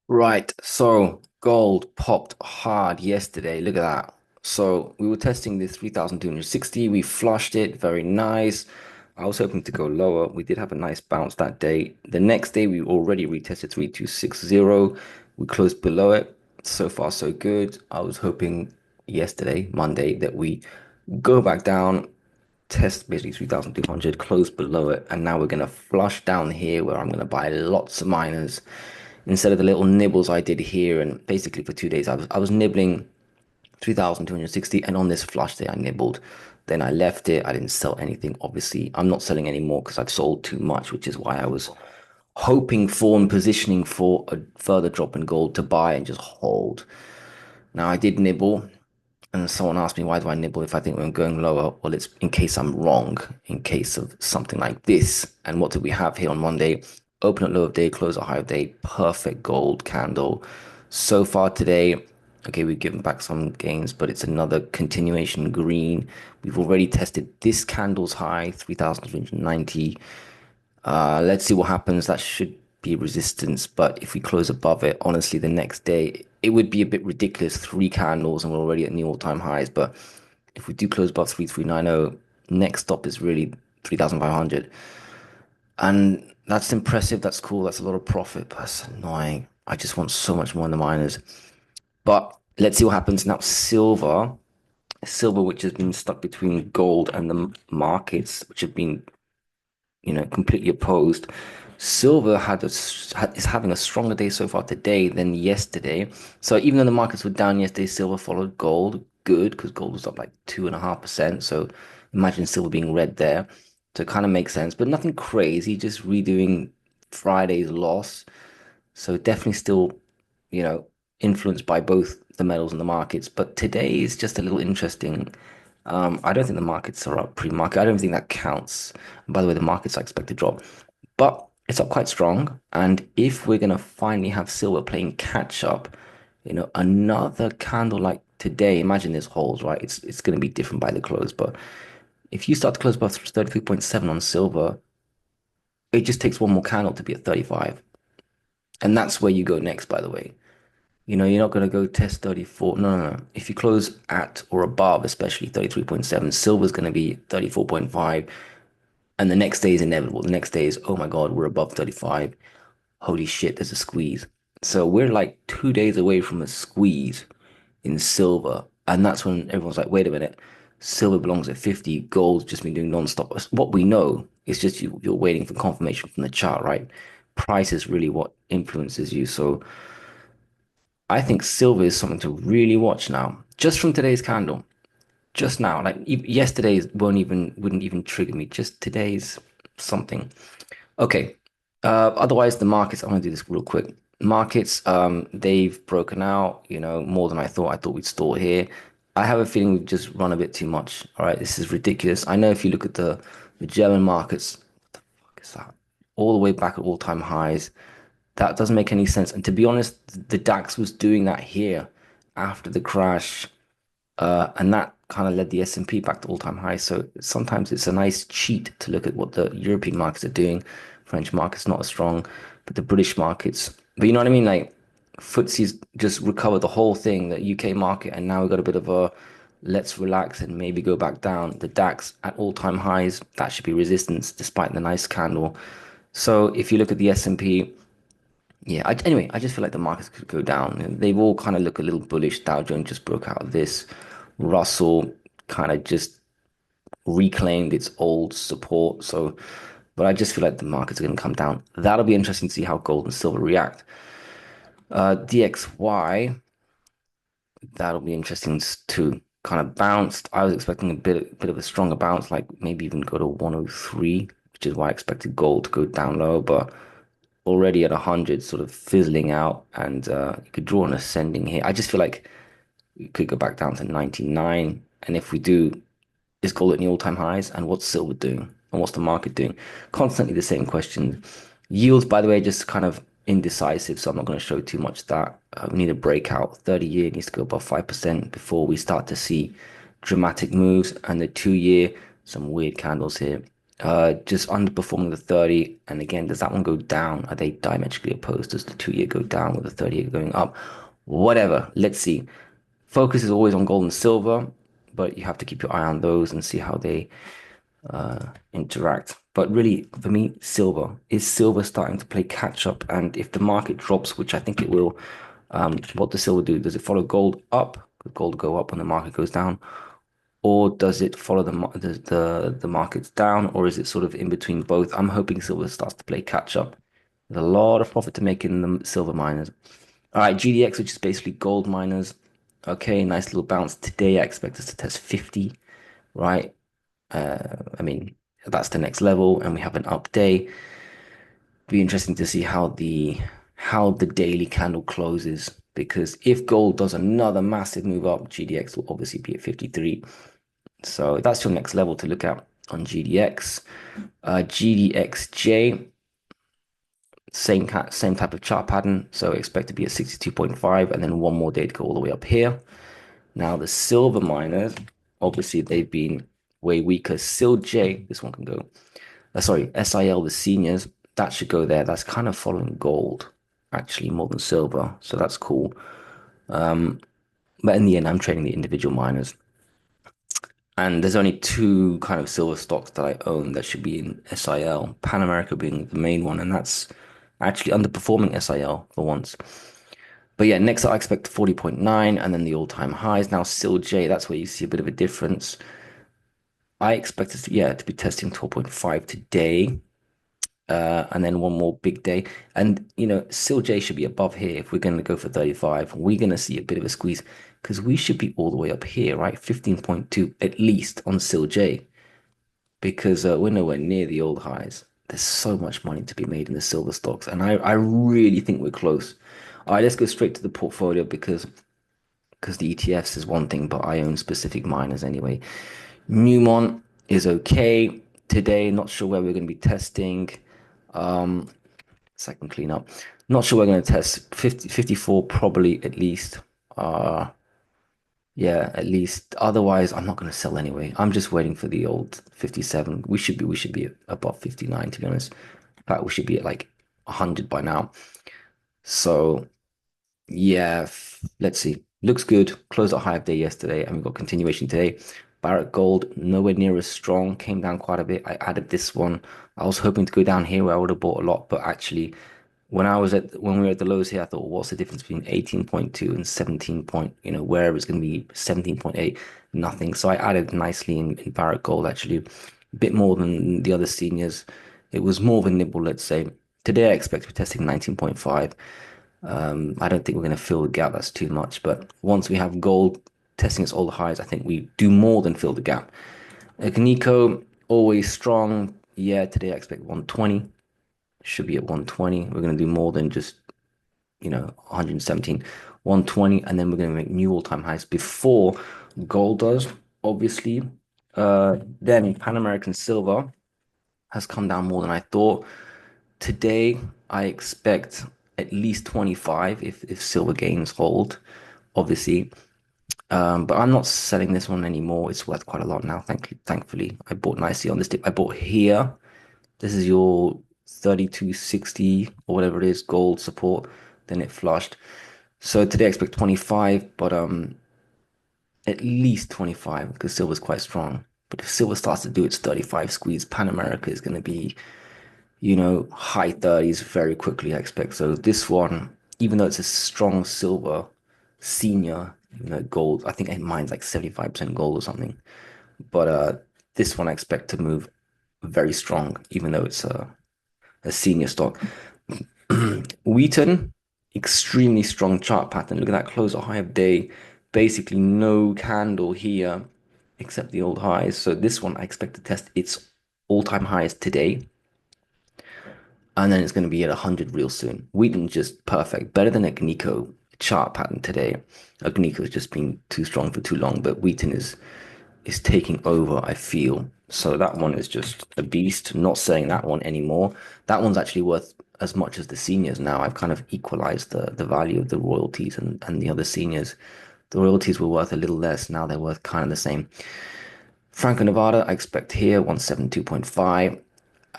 Right, so gold popped hard yesterday. Look at that. So we were testing this 3,260. We flushed it, very nice. I was hoping to go lower. We did have a nice bounce that day. The next day, we already retested 3,260. We closed below it. So far, so good. I was hoping yesterday, Monday, that we go back down, test basically 3,200, close below it, and now we're going to flush down here where I'm going to buy lots of miners instead of the little nibbles I did here. And basically for 2 days, I was nibbling 3,260, and on this flush day, I nibbled. Then I left it. I didn't sell anything. Obviously, I'm not selling anymore because I've sold too much, which is why I was hoping for and positioning for a further drop in gold to buy and just hold. Now I did nibble, and someone asked me, why do I nibble if I think we're going lower? Well, it's in case I'm wrong, in case of something like this. And what did we have here on Monday? Open at low of day, close at high of day, perfect gold candle. So far today, okay, we've given back some gains, but it's another continuation green. We've already tested this candle's high, 3,390. Let's see what happens. That should be resistance, but if we close above it, honestly, the next day it would be a bit ridiculous. Three candles and we're already at new all-time highs. But if we do close above 3,390, next stop is really 3,500, and that's impressive. That's cool. That's a lot of profit, but it's annoying. I just want so much more in the miners. But let's see what happens now. Silver, which has been stuck between gold and the markets, which have been completely opposed. Silver is having a stronger day so far today than yesterday. So even though the markets were down yesterday, silver followed gold. Good, because gold was up like 2.5%. So imagine silver being red there. So it kind of makes sense, but nothing crazy, just redoing Friday's loss. So definitely still, you know, influenced by both the metals and the markets. But today is just a little interesting. I don't think the markets are up pre-market. I don't think that counts. And by the way, the markets I expect to drop, but it's up quite strong. And if we're gonna finally have silver playing catch up, another candle like today, imagine this holds, right? It's gonna be different by the close, but if you start to close above 33.7 on silver, it just takes one more candle to be at 35. And that's where you go next, by the way. You're not going to go test 34. No, no, no. If you close at or above, especially 33.7, silver's going to be 34.5. And the next day is inevitable. The next day is, oh my God, we're above 35. Holy shit, there's a squeeze. So we're like 2 days away from a squeeze in silver. And that's when everyone's like, wait a minute, silver belongs at 50, gold's just been doing non-stop. What we know is just you're waiting for confirmation from the chart, right? Price is really what influences you. So I think silver is something to really watch now, just from today's candle. Just now, like yesterday's wouldn't even trigger me. Just today's something. Okay. Otherwise, the markets. I'm gonna do this real quick. Markets, they've broken out. More than I thought. I thought we'd store here. I have a feeling we've just run a bit too much. All right, this is ridiculous. I know if you look at the German markets, what is that? All the way back at all-time highs. That doesn't make any sense. And to be honest, the DAX was doing that here after the crash, and that kind of led the S&P back to all-time highs. So sometimes it's a nice cheat to look at what the European markets are doing. French market's not as strong, but the British markets. But you know what I mean? Like FTSE's just recovered the whole thing, the UK market, and now we've got a bit of a let's relax and maybe go back down. The DAX at all-time highs, that should be resistance despite the nice candle. So if you look at the S&P, yeah, anyway, I just feel like the markets could go down. And they've all kind of look a little bullish. Dow Jones just broke out of this. Russell kind of just reclaimed its old support. So, but I just feel like the markets are going to come down. That'll be interesting to see how gold and silver react. DXY, that'll be interesting to kind of bounced. I was expecting a bit of a stronger bounce, like maybe even go to 103, which is why I expected gold to go down low, but already at 100, sort of fizzling out, and you could draw an ascending here. I just feel like we could go back down to 99, and if we do, is gold at the all-time highs, and what's silver doing, and what's the market doing? Constantly the same question. Yields, by the way, just kind of indecisive, so I'm not going to show too much of that. We need a breakout. 30-year needs to go above 5% before we start to see dramatic moves, and the 2-year, some weird candles here. Just underperforming the 30. And again, does that one go down? Are they diametrically opposed? Does the 2 year go down with the 30 year going up? Whatever. Let's see. Focus is always on gold and silver, but you have to keep your eye on those and see how they interact. But really, for me, silver is silver starting to play catch up. And if the market drops, which I think it will, what does silver do? Does it follow gold up? Could gold go up when the market goes down? Or does it follow the markets down, or is it sort of in between both? I'm hoping silver starts to play catch up. There's a lot of profit to make in the silver miners. All right, GDX, which is basically gold miners. Okay, nice little bounce. Today, I expect us to test 50, right? I mean, that's the next level, and we have an up day. Be interesting to see how the daily candle closes, because if gold does another massive move up, GDX will obviously be at 53. So that's your next level to look at on GDX. GDXJ, same type of chart pattern. So expect to be at 62.5 and then one more day to go all the way up here. Now the silver miners, obviously they've been way weaker. SILJ, this one can go. Sorry, SIL, the seniors, that should go there. That's kind of following gold, actually, more than silver. So that's cool. But in the end, I'm trading the individual miners. And there's only two kind of silver stocks that I own that should be in SIL, Pan America being the main one, and that's actually underperforming SIL for once. But yeah, next I expect 40.9 and then the all-time highs. Now SILJ, that's where you see a bit of a difference. I expect us to, yeah, to be testing 12.5 today. And then one more big day. And, SILJ should be above here. If we're going to go for 35, we're going to see a bit of a squeeze because we should be all the way up here, right? 15.2 at least on SILJ because we're nowhere near the old highs. There's so much money to be made in the silver stocks. And I really think we're close. All right, let's go straight to the portfolio because the ETFs is one thing, but I own specific miners anyway. Newmont is okay today. Not sure where we're going to be testing. Second cleanup. Not sure we're going to test 50, 54 probably at least. Uh, yeah, at least. Otherwise, I'm not going to sell anyway. I'm just waiting for the old 57. We should be above 59 to be honest. In fact, we should be at like 100 by now. So yeah, let's see. Looks good. Closed at high of day yesterday, and we got continuation today. Barrett Gold nowhere near as strong. Came down quite a bit. I added this one. I was hoping to go down here where I would have bought a lot, but actually when we were at the lows here, I thought, what's the difference between 18.2 and 17 point, wherever it's going to be 17.8, nothing. So I added nicely in Barrett Gold, actually, a bit more than the other seniors. It was more of a nibble, let's say. Today I expect to be testing 19.5. I don't think we're going to fill the gap. That's too much. But once we have gold testing its all highs, I think we do more than fill the gap. Agnico, always strong. Yeah, today I expect 120. Should be at 120. We're going to do more than just, 117, 120, and then we're going to make new all-time highs before gold does, obviously. Then Pan American silver has come down more than I thought. Today, I expect at least 25 if silver gains hold, obviously. But I'm not selling this one anymore. It's worth quite a lot now, thankfully. I bought nicely on this dip. I bought here. This is your 3260 or whatever it is, gold support. Then it flushed. So today I expect 25, but at least 25 because silver's quite strong. But if silver starts to do its 35 squeeze, Pan America is going to be, high 30s very quickly, I expect. So this one, even though it's a strong silver senior, gold, I think mine's like 75% gold or something. But this one I expect to move very strong, even though it's a senior stock. Wheaton, extremely strong chart pattern. Look at that close at high of day. Basically no candle here except the old highs. So this one I expect to test its all-time highs today. And then it's going to be at 100 real soon. Wheaton just perfect. Better than Agnico chart pattern today. Agnico has just been too strong for too long, but Wheaton is taking over, I feel. So that one is just a beast. Not saying that one anymore. That one's actually worth as much as the seniors now. I've kind of equalized the value of the royalties and the other seniors. The royalties were worth a little less. Now they're worth kind of the same. Franco Nevada, I expect here 172.5.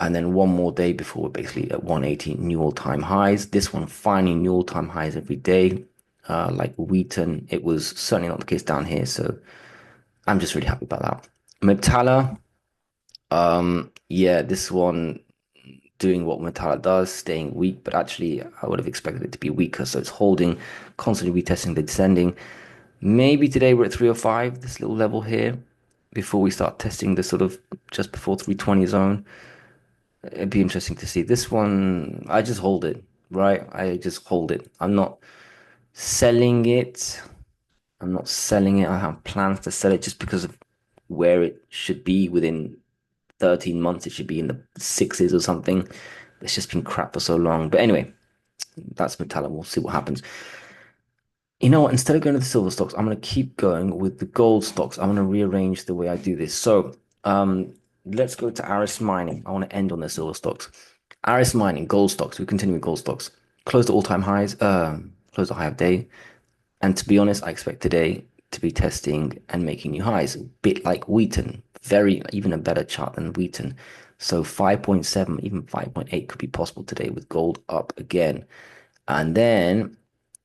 And then one more day before we're basically at 180 new all-time highs. This one finding new all-time highs every day. Like Wheaton, it was certainly not the case down here. So I'm just really happy about that. Metalla, yeah, this one doing what Metalla does, staying weak, but actually I would have expected it to be weaker. So it's holding, constantly retesting the descending. Maybe today we're at 305, this little level here, before we start testing the sort of just before 320 zone. It'd be interesting to see. This one, I just hold it, right? I just hold it. I'm not selling it. I'm not selling it. I have plans to sell it just because of where it should be within 13 months. It should be in the sixes or something. It's just been crap for so long. But anyway, that's Metallic. We'll see what happens. You know what? Instead of going to the silver stocks, I'm going to keep going with the gold stocks. I'm going to rearrange the way I do this. So, let's go to Aris Mining. I want to end on the silver stocks. Aris Mining, gold stocks. We continue with gold stocks. Closed at all-time highs. Closed a high of day. And to be honest, I expect today to be testing and making new highs, a bit like Wheaton. Very, even a better chart than Wheaton. So 5.7, even 5.8 could be possible today with gold up again. And then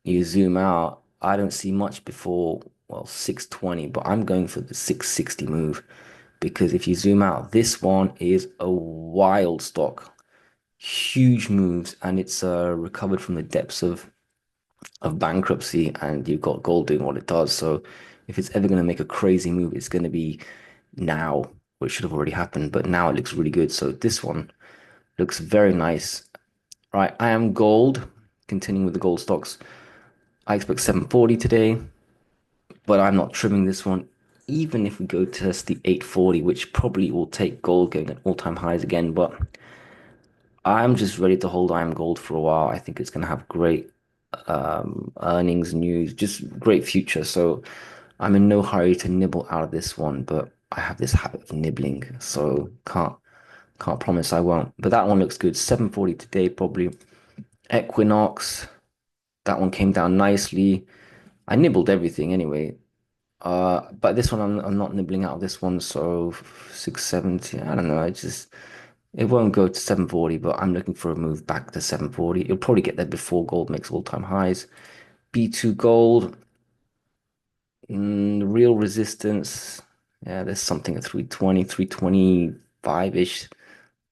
you zoom out, I don't see much before, well, 620, but I'm going for the 660 move because if you zoom out, this one is a wild stock, huge moves, and it's recovered from the depths of bankruptcy, and you've got gold doing what it does. So if it's ever going to make a crazy move, it's going to be now, which should have already happened, but now it looks really good. So this one looks very nice. Right, I am gold, continuing with the gold stocks. I expect 740 today, but I'm not trimming this one. Even if we go test the 840, which probably will take gold going at all-time highs again, but I'm just ready to hold IM Gold for a while. I think it's going to have great earnings news, just great future. So I'm in no hurry to nibble out of this one, but I have this habit of nibbling, so can't promise I won't. But that one looks good. 740 today, probably. Equinox, that one came down nicely. I nibbled everything anyway. But this one I'm not nibbling out of this one, so 670. I don't know. It won't go to 740, but I'm looking for a move back to 740. It'll probably get there before gold makes all-time highs. B2 gold, real resistance. Yeah, there's something at 320, 325-ish.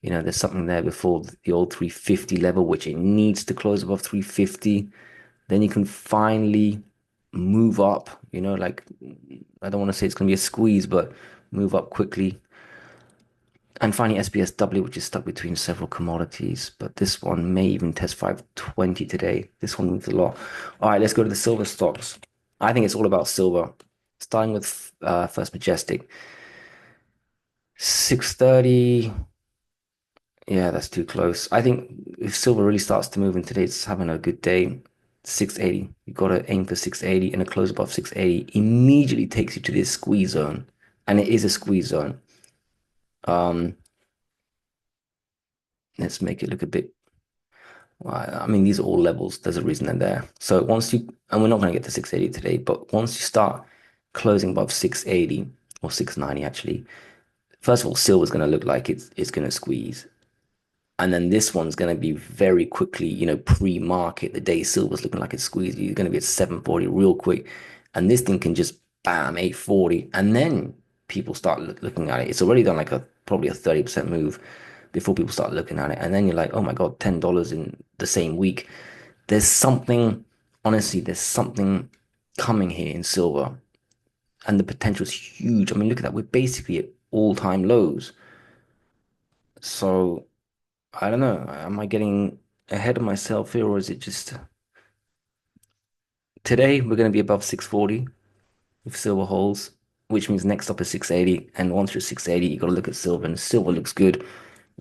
You know, there's something there before the old 350 level, which it needs to close above 350. Then you can finally move up, like I don't want to say it's going to be a squeeze, but move up quickly. And finally, SPSW, which is stuck between several commodities, but this one may even test 520 today. This one moves a lot. All right, let's go to the silver stocks. I think it's all about silver. Starting with First Majestic, 630. Yeah, that's too close. I think if silver really starts to move and today's having a good day, 680. You got to aim for 680 and a close above 680 immediately takes you to this squeeze zone. And it is a squeeze zone. Um, let's make it look a bit. Well, I mean, these are all levels. There's a reason they're there. So once you, and we're not going to get to 680 today, but once you start closing above 680 or 690, actually, first of all, silver's going to look like it's going to squeeze. And then this one's going to be very quickly, pre-market. The day silver's looking like it's squeezed. You're going to be at 740 real quick. And this thing can just bam, 840. And then people start looking at it. It's already done like probably a 30% move before people start looking at it. And then you're like, oh my God, $10 in the same week. There's something, honestly, there's something coming here in silver. And the potential is huge. I mean, look at that. We're basically at all-time lows. So I don't know. Am I getting ahead of myself here, or is it just today we're going to be above 640 if silver holds, which means next up is 680. And once you're 680, you got to look at silver, and silver looks good.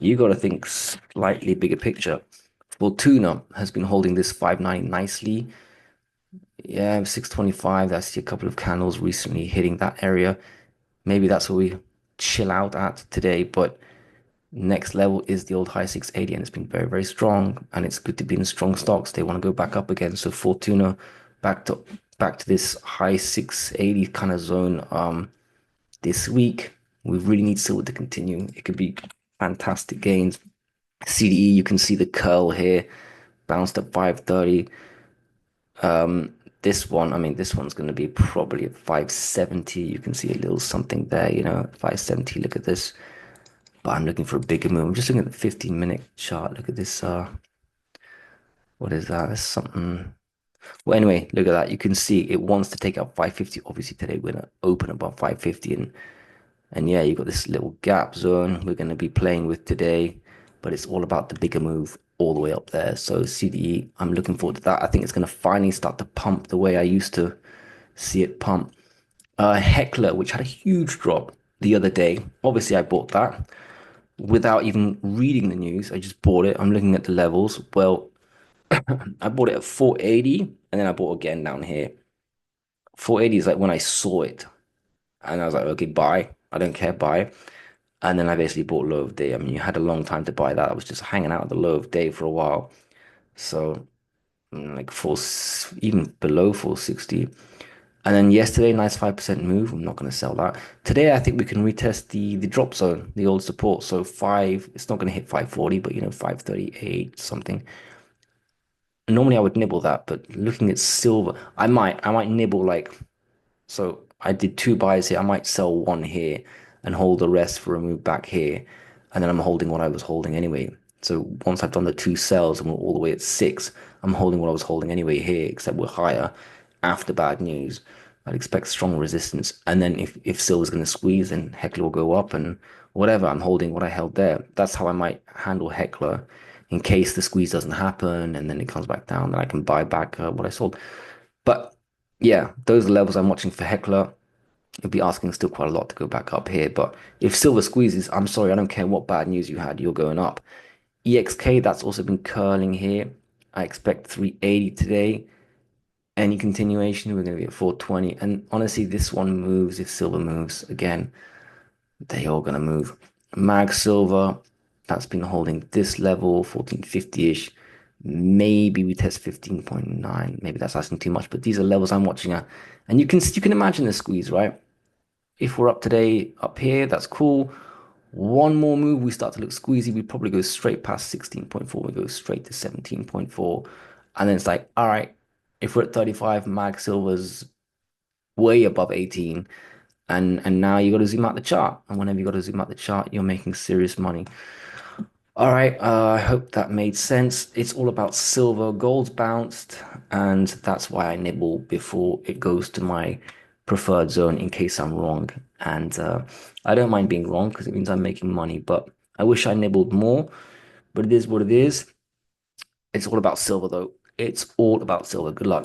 You got to think slightly bigger picture. Fortuna has been holding this 590 nicely. Yeah, 625. I see a couple of candles recently hitting that area. Maybe that's where we chill out at today, but next level is the old high 680, and it's been very, very strong. And it's good to be in strong stocks. They want to go back up again. So Fortuna back to this high 680 kind of zone this week. We really need silver to continue. It could be fantastic gains. CDE, you can see the curl here, bounced at 530. This one, I mean, this one's going to be probably at 570. You can see a little something there, 570. Look at this. But I'm looking for a bigger move. I'm just looking at the 15-minute chart. Look at this. What is that? That's something. Well, anyway, look at that. You can see it wants to take out 550. Obviously, today we're gonna open above 550, and yeah, you got this little gap zone we're gonna be playing with today, but it's all about the bigger move all the way up there. So CDE, I'm looking forward to that. I think it's gonna finally start to pump the way I used to see it pump. Heckler, which had a huge drop the other day. Obviously, I bought that without even reading the news. I just bought it. I'm looking at the levels. Well, I bought it at 480 and then I bought again down here. 480 is like when I saw it and I was like, okay, buy. I don't care, buy. And then I basically bought low of day. I mean, you had a long time to buy that. I was just hanging out at the low of day for a while. So like even below 460. And then yesterday, nice 5% move. I'm not going to sell that. Today, I think we can retest the drop zone, the old support. So it's not going to hit 540, but 538 something. Normally I would nibble that, but looking at silver, I might nibble like so I did two buys here. I might sell one here and hold the rest for a move back here. And then I'm holding what I was holding anyway. So once I've done the two sells and we're all the way at six, I'm holding what I was holding anyway here, except we're higher after bad news. I'd expect strong resistance. And then if silver's going to squeeze, then Heckler will go up and whatever. I'm holding what I held there. That's how I might handle Heckler in case the squeeze doesn't happen and then it comes back down. Then I can buy back what I sold. But yeah, those are levels I'm watching for Heckler. You'll be asking still quite a lot to go back up here. But if silver squeezes, I'm sorry, I don't care what bad news you had, you're going up. EXK, that's also been curling here. I expect 380 today. Any continuation, we're going to be at 420. And honestly, this one moves if silver moves. Again, they are going to move. Mag silver, that's been holding this level, 1450-ish. Maybe we test 15.9. Maybe that's asking too much, but these are levels I'm watching at. And you can imagine the squeeze, right? If we're up today, up here, that's cool. One more move, we start to look squeezy. We probably go straight past 16.4. We go straight to 17.4. And then it's like, all right, if we're at 35, Mag Silver's way above 18. And now you got to zoom out the chart. And whenever you got to zoom out the chart, you're making serious money. All right, I hope that made sense. It's all about silver. Gold's bounced, and that's why I nibble before it goes to my preferred zone in case I'm wrong. And I don't mind being wrong because it means I'm making money, but I wish I nibbled more. But it is what it is. It's all about silver, though. It's all about silver. Good luck.